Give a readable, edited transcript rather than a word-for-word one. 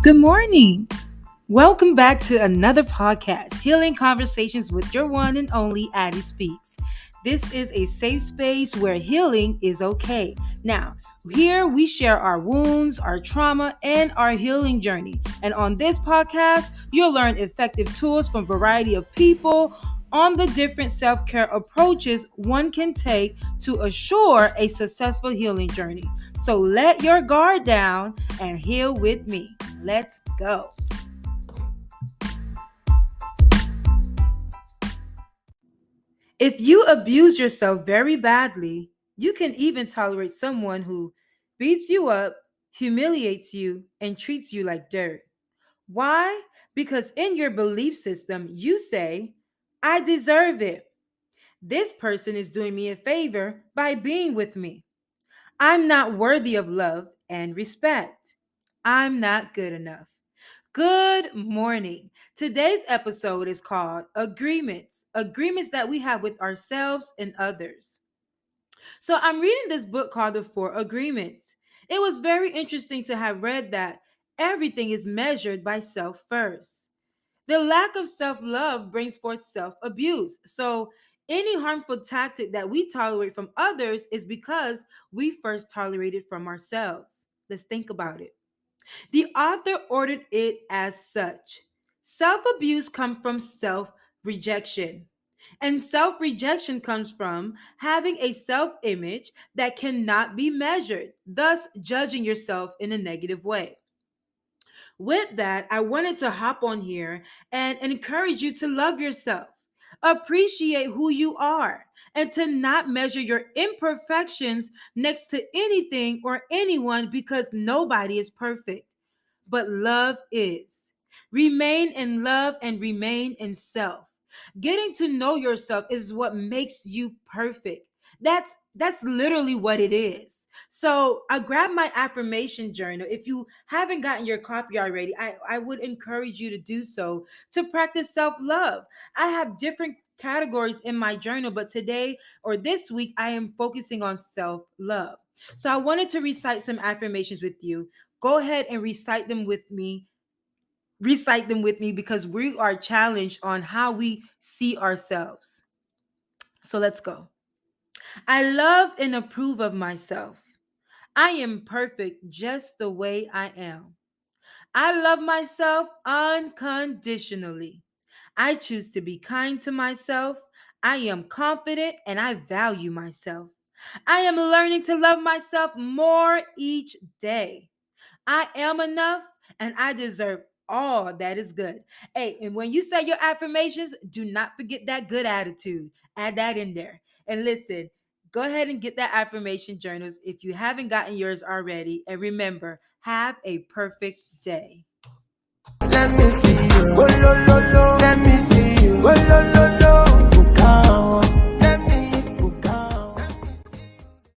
Good morning. Welcome back to another podcast, Healing Conversations with your one and only Addie Speaks. This is a safe space where healing is okay. Now, here we share our wounds, our trauma, and our healing journey. And on this podcast, you'll learn effective tools from a variety of people on the different self-care approaches one can take to assure a successful healing journey. So let your guard down and heal with me. Let's go. If you abuse yourself very badly, you can even tolerate someone who beats you up, humiliates you, and treats you like dirt. Why? Because in your belief system, you say, I deserve it. This person is doing me a favor by being with me. I'm not worthy of love and respect. I'm not good enough. Good morning. Today's episode is called Agreements that we have with ourselves and others. So I'm reading this book called The Four Agreements. It was very interesting to have read that everything is measured by self first. The lack of self love brings forth self abuse. So any harmful tactic that we tolerate from others is because we first tolerated from ourselves. Let's think about it. The author ordered it as such. Self abuse comes from self rejection. And self rejection comes from having a self image that cannot be measured, thus, judging yourself in a negative way. With that, I wanted to hop on here and encourage you to love yourself, appreciate who you are, and to not measure your imperfections next to anything or anyone because nobody is perfect but love is. Remain in love and remain in self. Getting to know yourself is what makes you perfect. That's literally what it is. So I grabbed my affirmation journal. If you haven't gotten your copy already, I would encourage you to do so to practice self-love. I have different categories in my journal, but today or this week I am focusing on self-love. So I wanted to recite some affirmations with you. Go ahead and recite them with me. Recite them with me because we are challenged on how we see ourselves. So let's go. I love and approve of myself. I am perfect just the way I am. I love myself unconditionally. I choose to be kind to myself. I am confident and I value myself. I am learning to love myself more each day. I am enough and I deserve all that is good. Hey, and when you say your affirmations, do not forget that good attitude. Add that in there. And listen, go ahead and get that affirmation journals if you haven't gotten yours already. And remember, have a perfect day.